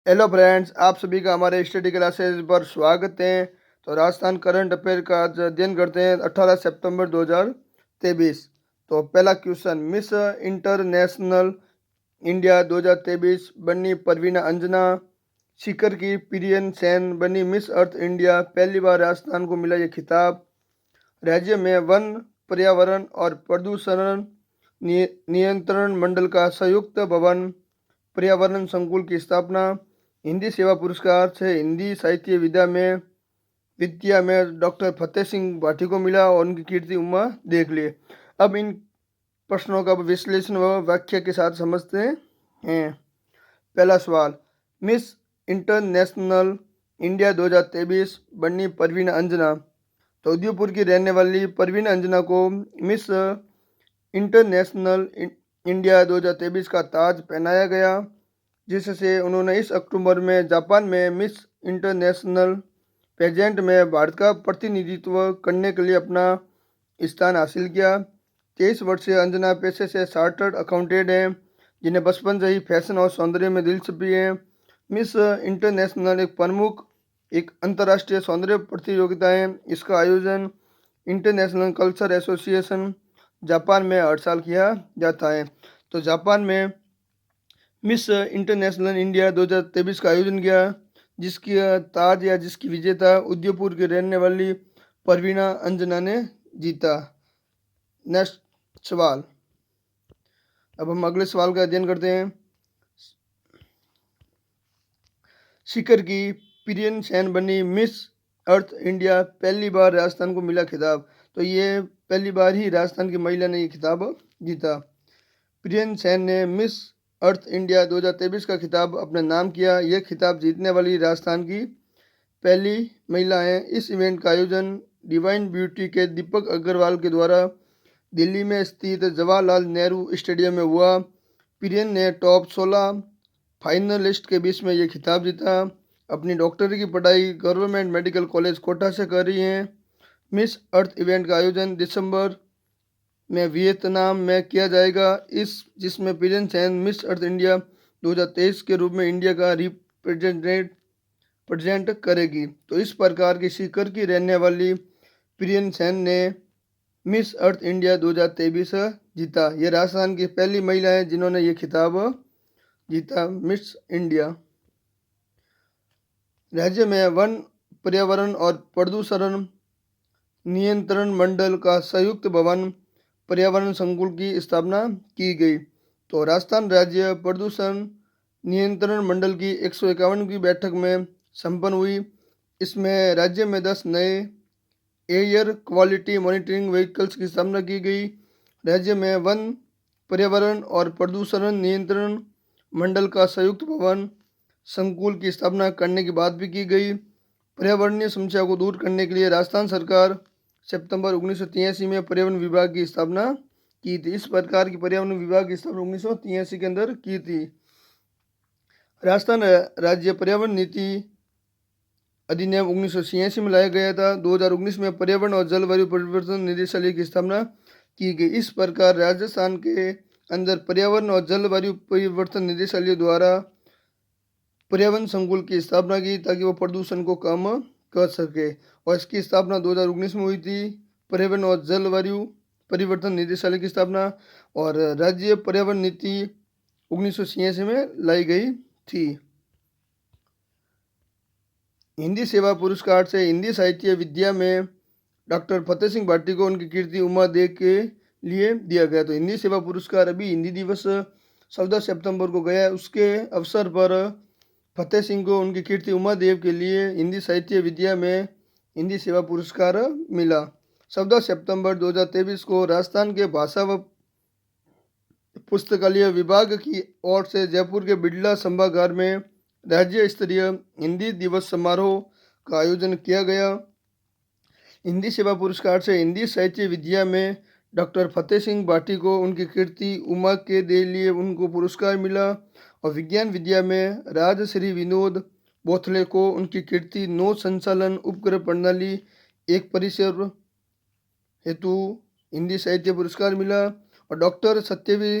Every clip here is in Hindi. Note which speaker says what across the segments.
Speaker 1: हेलो फ्रेंड्स, आप सभी का हमारे स्टडी क्लासेस पर स्वागत है। तो राजस्थान करंट अफेयर का आज अध्ययन करते हैं 18 सितंबर 2023। तो पहला क्वेश्चन, मिस इंटरनेशनल इंडिया 2023 बनी परवीना अंजना। सीकर की प्रियन सेन बनी मिस अर्थ इंडिया। पहली बार राजस्थान को मिला ये खिताब। राज्य में वन, पर्यावरण और प्रदूषण नियंत्रण मंडल का संयुक्त भवन, पर्यावरण संकुल की स्थापना। हिंदी सेवा पुरस्कार से हिंदी साहित्य विद्या में डॉक्टर फतेह सिंह भाटी को मिला और उनकी कीर्ति उमा देख लिए। अब इन प्रश्नों का विश्लेषण व व्याख्या के साथ समझते हैं। पहला सवाल, मिस इंटरनेशनल इंडिया 2023 बनी परवीना अंजना। तो उदयपुर की रहने वाली परवीना अंजना को मिस इंटरनेशनल इंडिया 2023 का ताज पहनाया गया, जिससे उन्होंने इस अक्टूबर में जापान में मिस इंटरनेशनल पेजेंट में भारत का प्रतिनिधित्व करने के लिए अपना स्थान हासिल किया। 23 वर्षीय अंजना पेशे से चार्टर्ड अकाउंटेंट हैं, जिन्हें बचपन से ही फैशन और सौंदर्य में दिलचस्पी है। मिस इंटरनेशनल एक अंतर्राष्ट्रीय सौंदर्य प्रतियोगिता है। इसका आयोजन इंटरनेशनल कल्चर एसोसिएशन जापान में हर साल किया जाता है। तो जापान में मिस इंटरनेशनल इंडिया 2023 का आयोजन किया, जिसकी ताज या जिसकी विजेता उदयपुर की रहने वाली परवीना अंजना ने जीता। नेक्स्ट सवाल, अब हम अगले सवाल का अध्ययन करते हैं। सीकर की प्रियन सेन बनी मिस अर्थ इंडिया। पहली बार राजस्थान को मिला खिताब। तो ये पहली बार ही राजस्थान की महिला ने ये खिताब जीता। प्रियन सेन ने मिस अर्थ इंडिया 2023 का खिताब अपने नाम किया। यह खिताब जीतने वाली राजस्थान की पहली महिला है। इस इवेंट का आयोजन डिवाइन ब्यूटी के दीपक अग्रवाल के द्वारा दिल्ली में स्थित जवाहरलाल नेहरू स्टेडियम में हुआ। प्रियन ने टॉप 16 फाइनलिस्ट के बीच में ये खिताब जीता। अपनी डॉक्टरी की पढ़ाई गवर्नमेंट मेडिकल कॉलेज कोटा से कर रही हैं। मिस अर्थ इवेंट का आयोजन दिसंबर में वियतनाम में किया जाएगा, जिसमें prion Sen Miss Earth India 2023 के रूप में इंडिया का प्रेजेंट करेगी। तो इस प्रकार की सीकर की रहने वाली प्रियन सेन ने मिस अर्थ इंडिया 2023 जीता। ये राजस्थान की पहली महिला है जिन्होंने ये खिताब जीता, मिस इंडिया। राज्य में वन, पर्यावरण और प्रदूषण नियंत्रण मंडल का संयुक्त भवन, पर्यावरण संकुल की स्थापना की गई। तो राजस्थान राज्य प्रदूषण नियंत्रण मंडल की 151वीं बैठक में संपन्न हुई। इसमें राज्य में 10 नए एयर क्वालिटी मॉनिटरिंग व्हीकल्स की स्थापना की गई। राज्य में वन, पर्यावरण और प्रदूषण नियंत्रण मंडल का संयुक्त भवन संकुल की स्थापना करने की बात भी की गई। पर्यावरणीय समस्या को दूर करने के लिए राजस्थान सरकार सितंबर 1983 में पर्यावरण विभाग की स्थापना की थी। इस प्रकार की पर्यावरण विभाग की स्थापना 1983 के अंदर की थी। राजस्थान राज्य पर्यावरण नीति अधिनियम 1986 में लाया गया था। 2019 में पर्यावरण और जलवायु परिवर्तन निदेशालय की स्थापना की गई। इस प्रकार राजस्थान के अंदर पर्यावरण और जलवायु परिवर्तन निदेशालय द्वारा पर्यावरण संकुल की स्थापना की, ताकि वो प्रदूषण को कम कर सके। और इसकी स्थापना 2019 में हुई थी। पर्यावरण और जलवायु परिवर्तन निदेशालय की स्थापना और राज्य पर्यावरण नीति 1986 में लाई गई थी। हिंदी सेवा पुरस्कार से हिंदी साहित्य विद्या में डॉक्टर फतेह सिंह भाटी को उनकी कीर्ति उमा दे के लिए दिया गया। तो हिंदी सेवा पुरस्कार अभी हिंदी दिवस 14 सितंबर को गया है, उसके अवसर पर फतेह सिंह को उनकी कीर्ति उमा देव के लिए हिंदी साहित्य विद्या में हिंदी सेवा पुरस्कार मिला। 14 सितंबर 2023 को राजस्थान के भाषा व पुस्तकालय विभाग की ओर से जयपुर के बिड़ला सभागार में राज्य स्तरीय हिंदी दिवस समारोह का आयोजन किया गया। हिंदी सेवा पुरस्कार से हिंदी साहित्य विद्या में डॉक्टर फतेह सिंह भाटी को उनकी कीर्ति उमा के दे लिए उनको पुरस्कार मिला। और विज्ञान विद्या में राजश्री विनोद बोथले को उनकी कीर्ति नौ संचालन उपग्रह प्रणाली एक परिसर हेतु हिंदी साहित्य पुरस्कार मिला। और डॉक्टर सत्यवी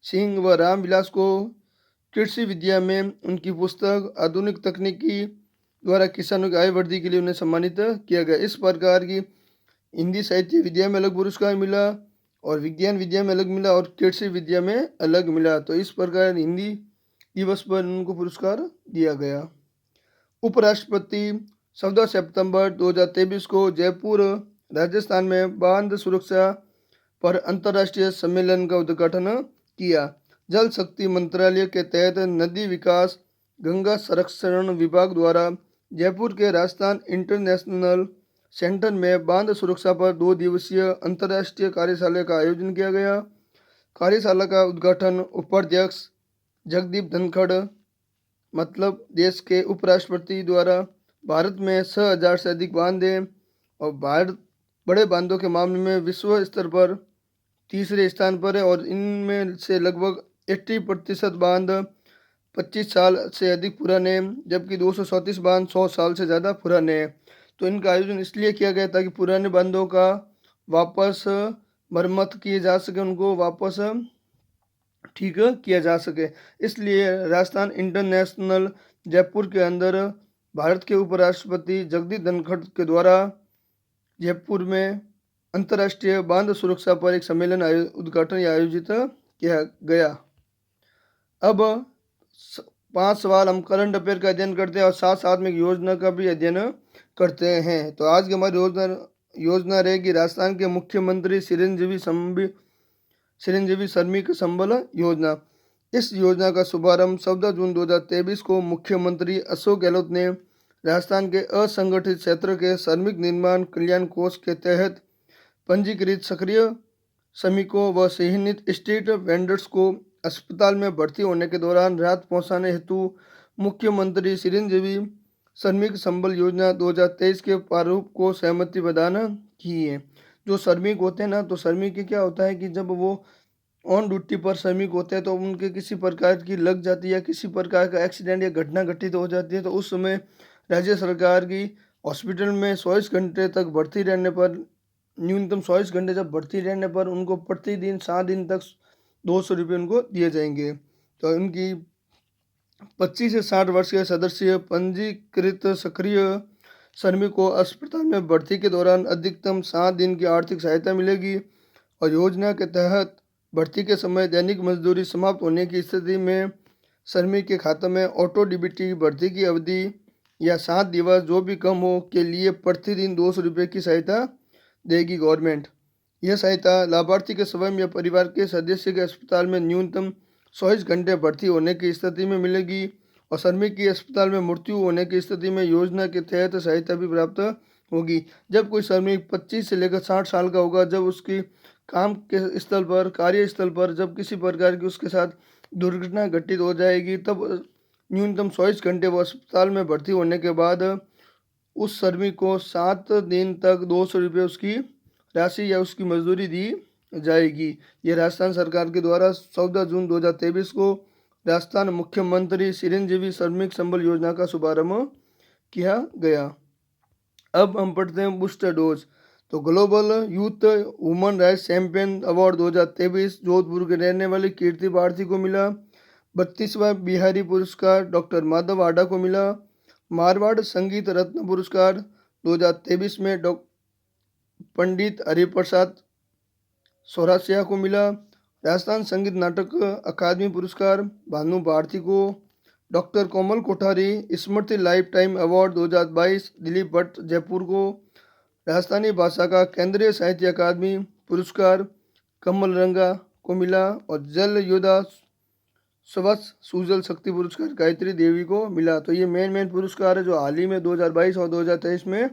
Speaker 1: सिंह व रामविलास को कृषि विद्या में उनकी पुस्तक आधुनिक तकनीकी द्वारा किसानों की आय वृद्धि के लिए उन्हें सम्मानित किया गया। इस प्रकार की हिंदी साहित्य विद्या में अलग पुरस्कार मिला और विज्ञान विद्या में अलग मिला और कृषि विद्या में अलग मिला। तो इस प्रकार हिंदी दिवस पर उनको पुरस्कार दिया गया। उपराष्ट्रपति 14 सितंबर 2023 को जयपुर राजस्थान में बांध सुरक्षा पर अंतर्राष्ट्रीय सम्मेलन का उद्घाटन किया। जल शक्ति मंत्रालय के तहत नदी विकास गंगा संरक्षण विभाग द्वारा जयपुर के राजस्थान इंटरनेशनल सेंटर में बांध सुरक्षा पर 2 दिवसीय अंतर्राष्ट्रीय कार्यशाला का आयोजन किया गया। कार्यशाला का उद्घाटन उपाध्यक्ष जगदीप धनखड़ मतलब देश के उपराष्ट्रपति द्वारा भारत में 6000 से अधिक बांध हैं और भारत बड़े बांधों के मामले में विश्व स्तर पर तीसरे स्थान पर है और इनमें से लगभग 80% बांध 25 साल से अधिक पुराने हैं, जबकि 234 बांध 100 साल से ज़्यादा पुराने हैं। तो इनका आयोजन इसलिए किया गया ताकि पुराने बांधों का वापस मरम्मत किए जा सके, उनको वापस ठीक किया जा सके। इसलिए राजस्थान इंटरनेशनल जयपुर के अंदर भारत के उपराष्ट्रपति जगदीप धनखड़ के द्वारा जयपुर में अंतर्राष्ट्रीय बांध सुरक्षा पर एक सम्मेलन उद्घाटन या आयोजित किया गया। अब 5 सवाल हम करंट अफेयर का अध्ययन करते हैं और साथ साथ में एक योजना का भी अध्ययन करते हैं। तो आज की हमारी योजना रहेगी राजस्थान के मुख्यमंत्री चिरंजीवी श्रमिक संबल योजना। इस योजना का शुभारंभ 14 जून 2023 को मुख्यमंत्री अशोक गहलोत ने राजस्थान के असंगठित क्षेत्र के श्रमिक निर्माण कल्याण कोष के तहत पंजीकृत सक्रिय श्रमिकों व चिन्हित स्ट्रीट वेंडर्स को अस्पताल में भर्ती होने के दौरान राहत पहुंचाने हेतु मुख्यमंत्री चिरंजीवी श्रमिक संबल योजना 2023 के प्रारूप को सहमति प्रदान की है। जो श्रमिक होते हैं ना, तो श्रमिक के क्या होता है कि जब वो ऑन ड्यूटी पर श्रमिक होते हैं तो उनके किसी प्रकार की लग जाती है या किसी प्रकार का एक्सीडेंट या घटना घटित हो जाती है, तो उस समय राज्य सरकार की हॉस्पिटल में 24 घंटे तक भर्ती रहने पर, न्यूनतम 24 घंटे जब भर्ती रहने पर उनको प्रतिदिन 7 दिन तक 200 रुपये उनको दिए जाएंगे। तो उनकी 25 से 60 वर्ष के सदस्य पंजीकृत सक्रिय श्रमिक को अस्पताल में भर्ती के दौरान अधिकतम 7 दिन की आर्थिक सहायता मिलेगी और योजना के तहत भर्ती के समय दैनिक मजदूरी समाप्त होने की स्थिति में श्रमिक के खाते में ऑटो डीबीटी भर्ती की अवधि या 7 दिवस जो भी कम हो के लिए प्रतिदिन 200 रुपये की सहायता देगी गवर्नमेंट। यह सहायता लाभार्थी के स्वयं या परिवार के सदस्य के अस्पताल में न्यूनतम 24 घंटे भर्ती होने की स्थिति में मिलेगी और श्रमिक की अस्पताल में मृत्यु होने की स्थिति में योजना के तहत सहायता भी प्राप्त होगी। जब कोई श्रमिक 25 से लेकर 60 साल का होगा, जब उसकी काम के स्थल पर, कार्यस्थल पर जब किसी प्रकार की उसके साथ दुर्घटना घटित हो जाएगी, तब न्यूनतम 24 घंटे वो अस्पताल में भर्ती होने के बाद उस श्रमिक को 7 दिन तक 200 रुपये उसकी राशि या उसकी मजदूरी दी जाएगी। ये राजस्थान सरकार के द्वारा 14 जून 2023 को राजस्थान मुख्यमंत्री चिरंजीवी श्रमिक संबल योजना का शुभारंभ किया गया। अब हम पढ़ते हैं बूस्टर डोज। तो global youth woman rights champion award 2023 Jodhpur के रहने वाली कीर्ति भारती को मिला। 32वां बिहारी पुरस्कार डॉक्टर माधव आडा को मिला। मारवाड़ संगीत रत्न पुरस्कार 2023 में पंडित हरिप्रसाद सौरासिया को मिला। राजस्थान संगीत नाटक अकादमी पुरस्कार भानु भारती को। Doctor Komal Kothari Smriti lifetime award 2022 Dilip Bhatt Jaipur को। राजस्थानी भाषा का केंद्रीय साहित्य अकादमी पुरस्कार कमल रंगा को मिला और जल योद्धा स्वच्छ सुजल शक्ति पुरस्कार गायत्री देवी को मिला। तो ये मेन पुरस्कार है जो हाल ही में 2022 और 2023 में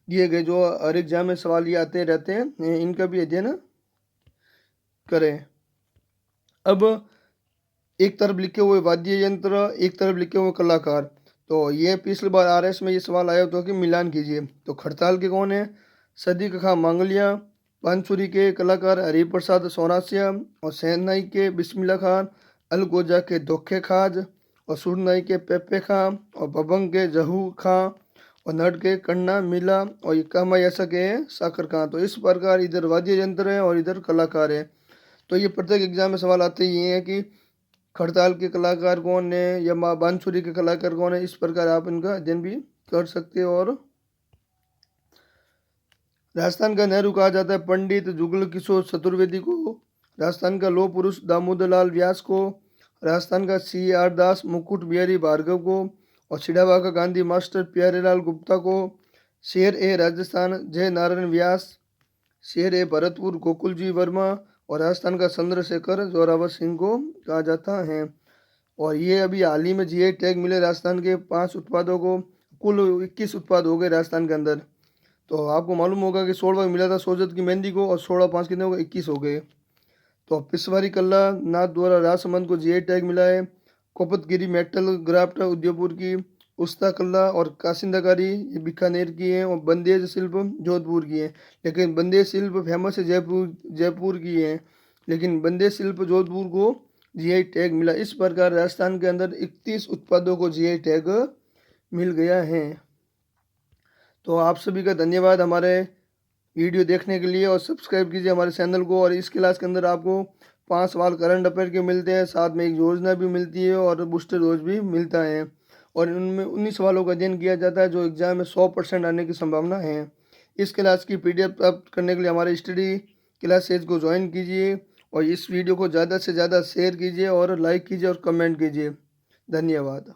Speaker 1: दिए गए, जो हर एग्जाम में सवाल ये आते रहते हैं, इनका भी अध्ययन करें। अब एक तरफ लिखे हुए वाद्य यंत्र, एक तरफ लिखे हुए कलाकार। तो ये पिछली बार RS में ये सवाल आया तो कि मिलान कीजिए। तो खड़ताल के कौन है? सदीक खां मांगलिया, बांसुरी के कलाकार हरिप्रसाद सौरासिया और सेनाई के बिस्मिल्ला खान, अलगोजा के दोखे खाज और सुरनाई के पेपे खां और बबंग के जहू खां और नड के कन्ना मिला और ये कामायसा के साकर खां। तो इस प्रकार इधर वाद्य यंत्र है और इधर कलाकार है। तो ये प्रत्येक एग्जाम में सवाल आते ही हैं कि खड़ताल के कलाकार कौन है या माँ बांसुरी के कलाकार कौन है, इस प्रकार आप इनका अध्ययन भी कर सकते हो। और राजस्थान का नेहरू कहा जाता है पंडित जुगल किशोर चतुर्वेदी को, राजस्थान का लौह पुरुष दामोदर लाल व्यास को, राजस्थान का CR दास मुकुट बिहारी भार्गव को, और छिड़ावा का गांधी मास्टर प्यारेलाल गुप्ता को, शेर ए राजस्थान जय नारायण व्यास, शेर ए भरतपुर गोकुल जी वर्मा, और राजस्थान का चंद्रशेखर जोरावर सिंह को कहा जाता है। और ये अभी हाल ही में GI टैग मिले राजस्थान के 5 उत्पादों को, कुल 21 उत्पाद हो गए राजस्थान के अंदर। तो आपको मालूम होगा कि 16 मिला था सोजत की मेहंदी को, और 16 5 कितने हो गए, 21 हो गए। तो पिसवारी कला नाथ द्वारा राजसमंद को GI टैग मिला है। कोपतगिरी मेटल ग्राफ्ट उदयपुर की, उस्ता कला और कासिंदाकारी ये बीकानेर की है, और बंदेज शिल्प जोधपुर की है। लेकिन बंदेज शिल्प फेमस है जयपुर की है, लेकिन बंदेज शिल्प जोधपुर को GI टैग मिला। इस प्रकार राजस्थान के अंदर 31 उत्पादों को GI टैग मिल गया है। तो आप सभी का धन्यवाद हमारे वीडियो देखने के लिए, और सब्सक्राइब कीजिए हमारे चैनल को। और इस क्लास के अंदर आपको 5 सवाल करंट अफेयर के मिलते हैं, साथ में एक योजना भी मिलती है और बूस्टर डोज भी मिलता है, और उनमें 19 सवालों का अध्ययन किया जाता है जो एग्जाम में 100% आने की संभावना है। इस क्लास की PDF प्राप्त करने के लिए हमारे स्टडी क्लासेज को ज्वाइन कीजिए, और इस वीडियो को ज़्यादा से ज़्यादा शेयर कीजिए और लाइक कीजिए और कमेंट कीजिए। धन्यवाद।